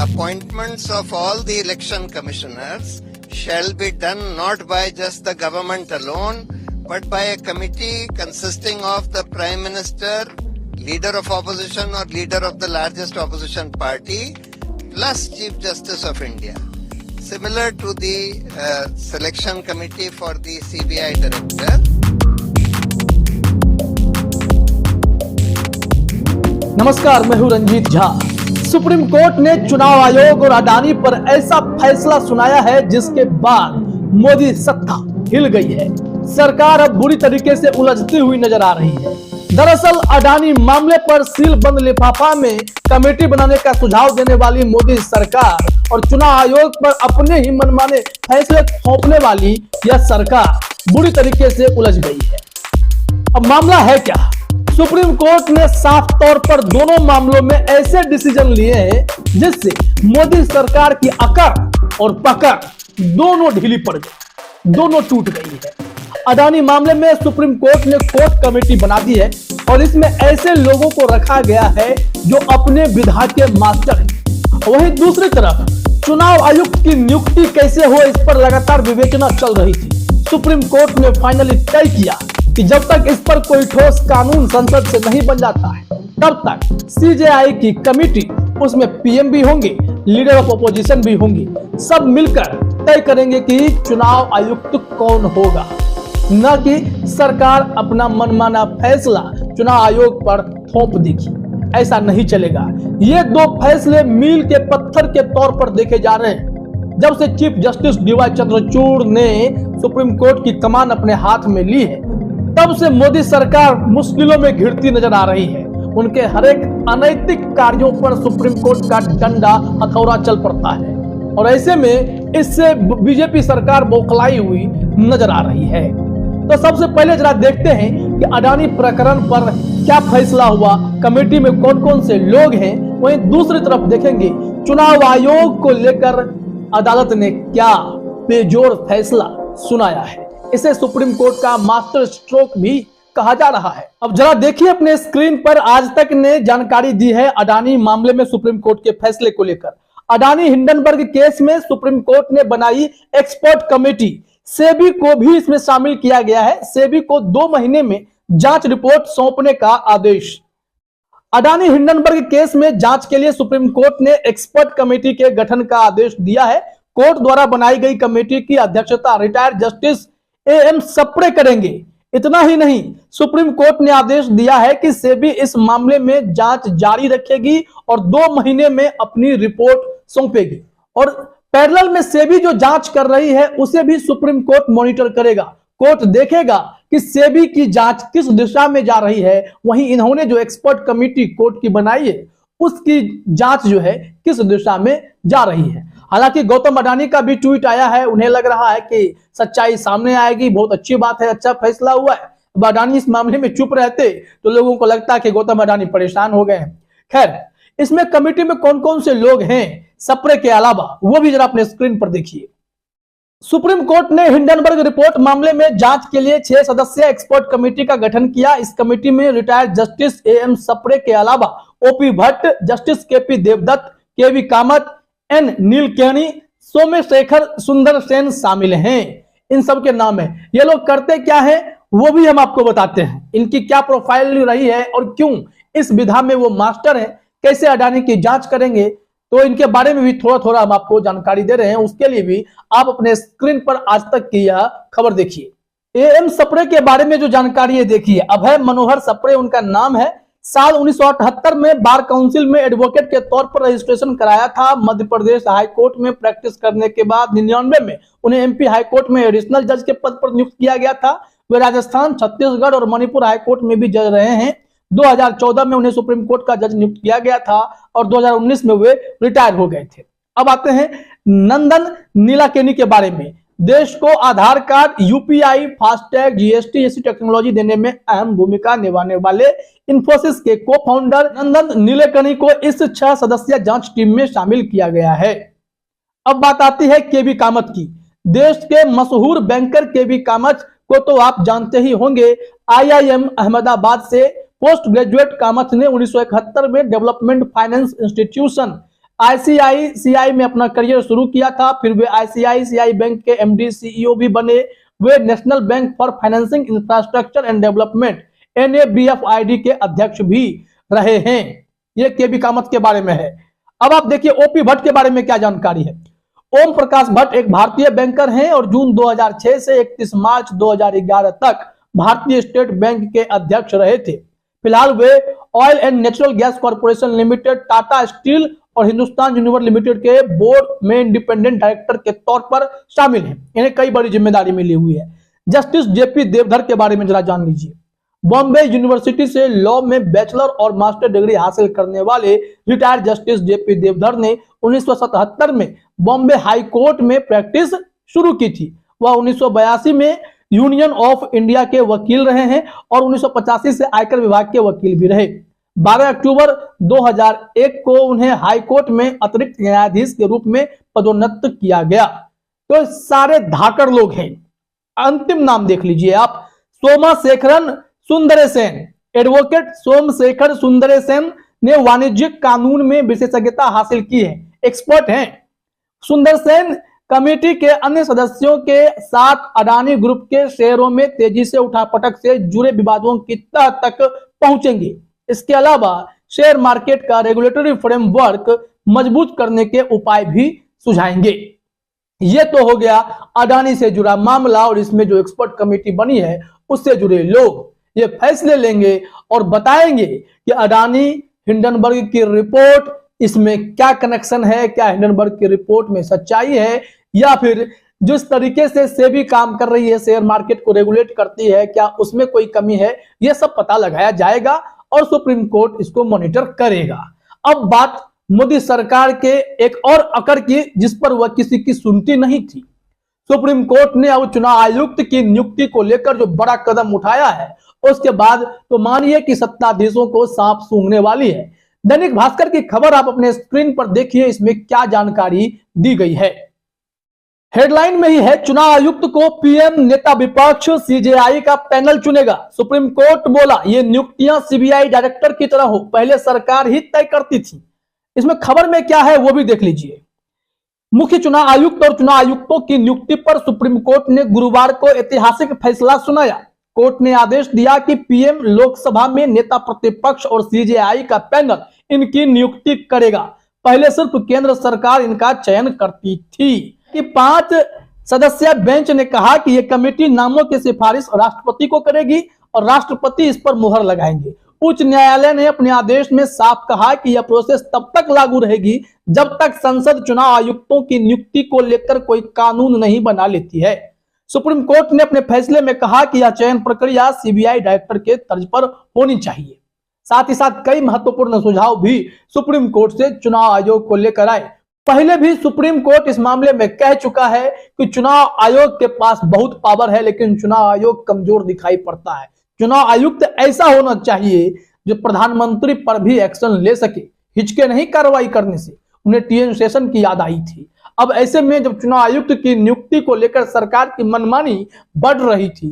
appointments of all the election commissioners shall be done not by just the government alone, but by a committee consisting of the Prime Minister, leader of opposition or leader of the largest opposition party, plus Chief Justice of India. Similar to the selection committee for the CBI director. नमस्कार, मैं हूं Ranjit Jha. Supreme court ने चुनाव आयोग और अडानी पर ऐसा फैसला सुनाया है जिसके बाद मोदी सत्ता हिल गई है। सरकार अब बुरी तरीके से उलझती हुई नजर आ रही है। दरअसल अडानी मामले पर सील बंद लिफाफा में कमेटी बनाने का सुझाव देने वाली मोदी सरकार और चुनाव आयोग पर अपने ही मनमाने फैसले थोपने वाली यह सरकार बुरी तरीके से उलझ गई है। अब मामला है क्या? सुप्रीम कोर्ट ने साफ तौर पर दोनों मामलों में ऐसे डिसीजन लिए हैं जिससे मोदी सरकार की अकड़ और पकड़ दोनों ढीली पड़ गई, दोनों टूट गई है। अडानी मामले में सुप्रीम कोर्ट ने कोर्ट कमेटी बना दी है और इसमें ऐसे लोगों को रखा गया है जो अपने विधा के मास्टर हैं। वहीं दूसरी तरफ चुनाव आयुक्त की नियुक्ति कैसे हो, इस पर लगातार विवेचना चल रही थी। सुप्रीम कोर्ट ने फाइनली तय किया कि जब तक इस पर कोई ठोस कानून संसद से नहीं बन जाता है तब तक सीजेआई की कमेटी, उसमें पीएम भी होंगे, लीडर ऑफ अपोजिशन भी होंगी, सब मिलकर तय करेंगे कि चुनाव आयुक्त कौन होगा, न कि सरकार अपना मनमाना फैसला चुनाव आयोग पर थोप देगी। ऐसा नहीं चलेगा। ये दो फैसले मील के पत्थर के तौर पर देखे जा रहे हैं। जब से चीफ जस्टिस डीवाई चंद्रचूड़ ने सुप्रीम कोर्ट की कमान अपने हाथ में ली है तब से मोदी सरकार मुश्किलों में घिरती नजर आ रही है। उनके हर एक अनैतिक कार्यों पर सुप्रीम कोर्ट का डंडा हथौड़ा चल पड़ता है और ऐसे में इससे बीजेपी सरकार बौखलाई हुई नजर आ रही है। तो सबसे पहले जरा देखते हैं कि अडानी प्रकरण पर क्या फैसला हुआ, कमेटी में कौन कौन से लोग हैं। वहीं दूसरी तरफ देखेंगे चुनाव आयोग को लेकर अदालत ने क्या बेजोड़ फैसला सुनाया है। इसे सुप्रीम कोर्ट का मास्टर स्ट्रोक भी कहा जा रहा है। अब जरा देखिए अपने स्क्रीन पर, आज तक ने जानकारी दी है अडानी मामले में सुप्रीम कोर्ट के फैसले को लेकर। अडानी हिंडनबर्ग केस में सुप्रीम कोर्ट ने बनाई एक्सपर्ट कमेटी, सेबी को भी इसमें शामिल किया गया है। सेबी को 2 महीने में जांच रिपोर्ट सौंपने का आदेश। अडानी हिंडनबर्ग केस में जांच के लिए सुप्रीम कोर्ट ने एक्सपर्ट कमेटी के गठन का आदेश दिया है। कोर्ट द्वारा बनाई गई कमेटी की अध्यक्षता रिटायर्ड जस्टिस एएम सप्रे करेंगे। इतना ही नहीं, सुप्रीम कोर्ट ने आदेश दिया है कि सेबी इस मामले में जांच जारी रखेगी और 2 महीने में अपनी रिपोर्ट सौंपेगी और पैरेलल में सेबी जो जांच कर रही है उसे भी सुप्रीम कोर्ट मॉनिटर करेगा। कोर्ट देखेगा कि सेबी की जांच किस दिशा में जा रही है। वहीं इन्होंने जो एक्सपर्ट कमेटी कोर्ट की बनाई है उसकी जांच जो है किस दिशा में जा रही है। हालांकि गौतम अडानी का भी ट्वीट आया है, उन्हें लग रहा है कि सच्चाई सामने आएगी। बहुत अच्छी बात है, अच्छा फैसला हुआ है। अब अडानी इस मामले में चुप रहते तो लोगों को लगता है कि गौतम अडानी परेशान हो गए हैं। खैर, इसमें कमेटी में कौन कौन से लोग हैं सप्रे के अलावा, वो भी जरा अपने स्क्रीन पर देखिए। सुप्रीम कोर्ट ने हिंडनबर्ग रिपोर्ट मामले में जांच के लिए 6 सदस्यीय एक्सपर्ट कमेटी का गठन किया। इस कमेटी में रिटायर्ड जस्टिस एएम सप्रे के अलावा O P Bhatt, justice K P Devdatt, K V Kamath, N Nilekani, Somasekhar Sundaresan शामिल हैं। इन सब के नाम है। ये लोग करते क्या है वो भी हम आपको बताते हैं। इनकी क्या प्रोफाइल रही है और क्यों इस विधा में वो मास्टर है, कैसे अडानी की जांच करेंगे, तो इनके बारे में भी थोड़ा थोड़ा हम आपको जानकारी दे रहे हैं। उसके लिए भी आप अपने स्क्रीन पर आज तक की यह खबर देखिए। एएम सप्रे के बारे में जो जानकारी है देखिए। अभय मनोहर सप्रे उनका नाम है। साल 1978 में बार काउंसिल में एडवोकेट के तौर पर रजिस्ट्रेशन कराया था। मध्य प्रदेश हाई कोर्ट में प्रैक्टिस करने के बाद 99 में उन्हें एमपी हाई कोर्ट में एडिशनल जज के पद पर नियुक्त किया गया था। वे राजस्थान, छत्तीसगढ़ और मणिपुर हाई कोर्ट में भी जज रहे हैं। 2014 में उन्हें सुप्रीम कोर्ट का जज नियुक्त किया गया था और 2019 में वे रिटायर हो गए थे। अब आते हैं नंदन नीलाकेनी के बारे में। देश को आधार कार्ड, यूपीआई, फास्टैग, जीएसटी जैसी टेक्नोलॉजी देने में अहम भूमिका निभाने वाले इंफोसिस के को फाउंडर नंदन नीलेकणी को इस 6 सदस्यीय जांच टीम में शामिल किया गया है। अब बात आती है केवी कामत की। देश के मशहूर बैंकर केवी कामत को तो आप जानते ही होंगे। आईआईएम अहमदाबाद से पोस्ट ग्रेजुएट कामत ने 1971 में डेवलपमेंट फाइनेंस इंस्टीट्यूशन आईसीआईसीआई में अपना करियर शुरू किया था, फिर वे आईसीआईसीआई बैंक के एमडी सीईओ भी बने। वे national bank for financing infrastructure and development NABFID के अध्यक्ष भी रहे हैं। ये केबी कामत के बारे में है। अब आप देखिए ओपी भट्ट के बारे में क्या जानकारी है। ओम प्रकाश भट्ट एक भारतीय बैंकर हैं और जून 2006 से 31 मार्च 2011 तक भारतीय स्टेट बैंक के अध्यक्ष रहे थे। फिलहाल वे oil and natural gas corporation limited, Tata steel और हिंदुस्तान यूनिवर लिमिटेड के बोर्ड में इंडिपेंडेंट डायरेक्टर के तौर पर शामिल हैं। इन्हें कई बड़ी जिम्मेदारी मिली हुई है। जस्टिस जेपी देवधर के बारे में जरा जान लीजिए। बॉम्बे यूनिवर्सिटी से लॉ में बैचलर और मास्टर डिग्री हासिल करने वाले रिटायर्ड जस्टिस जेपी देवधर ने 1977 में बॉम्बे हाई कोर्ट में प्रैक्टिस शुरू की थी। वह 1982 में यूनियन ऑफ इंडिया के वकील रहे हैं और 1985 से आयकर विभाग के वकील भी रहे। 12 अक्टूबर 2001 को उन्हें हाई कोर्ट में अतिरिक्त न्यायाधीश के रूप में पदोन्नत किया गया। तो सारे धाकड़ लोग हैं। अंतिम नाम देख लीजिए आप, सोमाशेखरन सुंदरेसेन। एडवोकेट सोमशेखर सुंदरेसेन ने वाणिज्यिक कानून में विशेषज्ञता हासिल की है, एक्सपर्ट हैं। सुंदरसेन कमेटी के अन्य सदस्यों के साथ अडानी ग्रुप के शेयरों में तेजी से उठापटक से जुड़े विवादों की तह तक पहुंचेंगे। इसके अलावा शेयर मार्केट का रेगुलेटरी फ्रेमवर्क मजबूत करने के उपाय भी सुझाएंगे। यह तो हो गया अडानी से जुड़ा मामला और इसमें जो एक्सपर्ट कमेटी बनी है उससे जुड़े लोग ये फैसले लेंगे और बताएंगे कि अडानी हिंडनबर्ग की रिपोर्ट, इसमें क्या कनेक्शन है, क्या हिंडनबर्ग की रिपोर्ट में सच्चाई है, या फिर जिस तरीके से सेबी काम कर रही है, शेयर मार्केट को रेगुलेट करती है, क्या उसमें कोई कमी है, यह सब पता लगाया जाएगा और सुप्रीम कोर्ट इसको मॉनिटर करेगा। अब बात मोदी सरकार के एक और अकड़ की जिस पर वह किसी की सुनती नहीं थी। सुप्रीम कोर्ट ने अब चुनाव आयुक्त की नियुक्ति को लेकर जो बड़ा कदम उठाया है उसके बाद तो मानिए कि सत्ताधीशों को सांप सूंघने वाली है। दैनिक भास्कर की खबर आप अपने स्क्रीन पर देखिए, इसमें क्या जानकारी दी गई है। हेडलाइन में ही है, चुनाव आयुक्त को पीएम नेता विपक्ष सीजेआई का पैनल चुनेगा। सुप्रीम कोर्ट बोला ये नियुक्तियां सीबीआई डायरेक्टर की तरह हो, पहले सरकार ही तय करती थी। इसमें खबर में क्या है वो भी देख लीजिए। मुख्य चुनाव आयुक्त और चुनाव आयुक्तों की नियुक्ति पर सुप्रीम कोर्ट ने गुरुवार को ऐतिहासिक फैसला सुनाया। कोर्ट ने आदेश दिया कि पीएम लोकसभा में नेता प्रतिपक्ष और सीजेआई का पैनल इनकी नियुक्ति करेगा। पहले सिर्फ केंद्र सरकार इनका चयन करती थी। कि 5 सदस्यीय बेंच ने कहा कि यह कमेटी नामों की सिफारिश राष्ट्रपति को करेगी और राष्ट्रपति इस पर मुहर लगाएंगे। उच्च न्यायालय ने अपने आदेश में साफ कहा कि यह प्रोसेस तब तक लागू रहेगी जब तक संसद चुनाव आयुक्तों की नियुक्ति को लेकर कोई कानून नहीं बना लेती है। सुप्रीम कोर्ट ने अपने फैसले में कहा कि यह चयन प्रक्रिया सीबीआई डायरेक्टर के तर्ज पर होनी चाहिए। साथ ही साथ कई महत्वपूर्ण सुझाव भी सुप्रीम कोर्ट से चुनाव आयोग को लेकर आए। पहले भी सुप्रीम कोर्ट इस मामले में कह चुका है कि चुनाव आयोग के पास बहुत पावर है लेकिन चुनाव आयोग कमजोर दिखाई पड़ता है। चुनाव आयुक्त ऐसा होना चाहिए जो प्रधानमंत्री पर भी एक्शन ले सके, हिचके नहीं कार्रवाई करने से। उन्हें टीएन शेषन की याद आई थी। अब ऐसे में जब चुनाव आयुक्त की नियुक्ति को लेकर सरकार की मनमानी बढ़ रही थी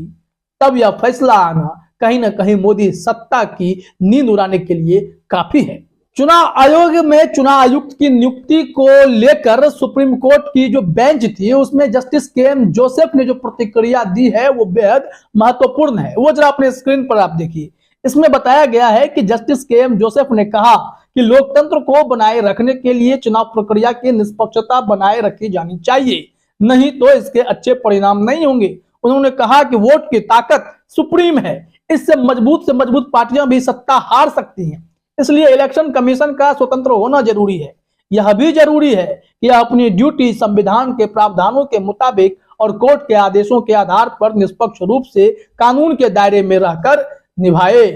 तब यह फैसला आना कहीं ना कहीं मोदी सत्ता की नींद उड़ाने के लिए काफी है। चुनाव आयोग में चुनाव आयुक्त की नियुक्ति को लेकर सुप्रीम कोर्ट की जो बेंच थी उसमें जस्टिस केएम जोसेफ ने जो प्रतिक्रिया दी है वो बेहद महत्वपूर्ण है। वो जरा अपने स्क्रीन पर आप देखिए। इसमें बताया गया है कि जस्टिस केएम जोसेफ ने कहा कि लोकतंत्र को बनाए रखने के लिए चुनाव प्रक्रिया की निष्पक्षता बनाए रखी जानी चाहिए, नहीं तो इसके अच्छे परिणाम नहीं होंगे। उन्होंने कहा कि वोट की ताकत सुप्रीम है, इससे मजबूत पार्टियां भी सत्ता हार सकती हैं, इसलिए इलेक्शन कमीशन का स्वतंत्र होना जरूरी है। यह भी जरूरी है कि अपनी ड्यूटी संविधान के प्रावधानों के मुताबिक और कोर्ट के आदेशों के आधार पर निष्पक्ष रूप से कानून के दायरे में रहकर निभाए।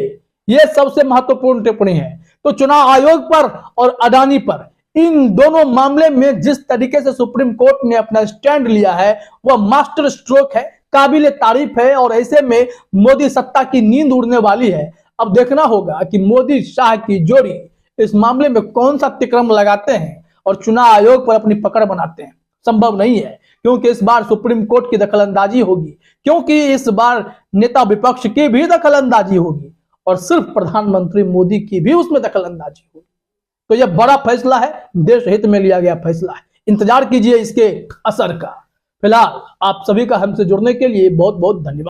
यह सबसे महत्वपूर्ण टिप्पणी है। तो चुनाव आयोग पर और अडानी पर, इन दोनों मामले में जिस तरीके से सुप्रीम कोर्ट ने अपना स्टैंड लिया है वह मास्टर स्ट्रोक है, काबिले तारीफ है। और ऐसे में मोदी सत्ता की नींद उड़ने वाली है। अब देखना होगा कि मोदी शाह की जोड़ी इस मामले में कौन सा तिक्रम लगाते हैं और चुनाव आयोग पर अपनी पकड़ बनाते हैं। संभव नहीं है क्योंकि इस बार सुप्रीम कोर्ट की दखलंदाजी होगी, क्योंकि इस बार नेता विपक्ष की भी दखलंदाजी होगी और सिर्फ प्रधानमंत्री मोदी की भी उसमें दखलंदाजी होगी। तो यह बड़ा फैसला है, देश हित में लिया गया फैसला है। इंतजार कीजिए इसके असर का। फिलहाल आप सभी का हमसे जुड़ने के लिए बहुत बहुत धन्यवाद।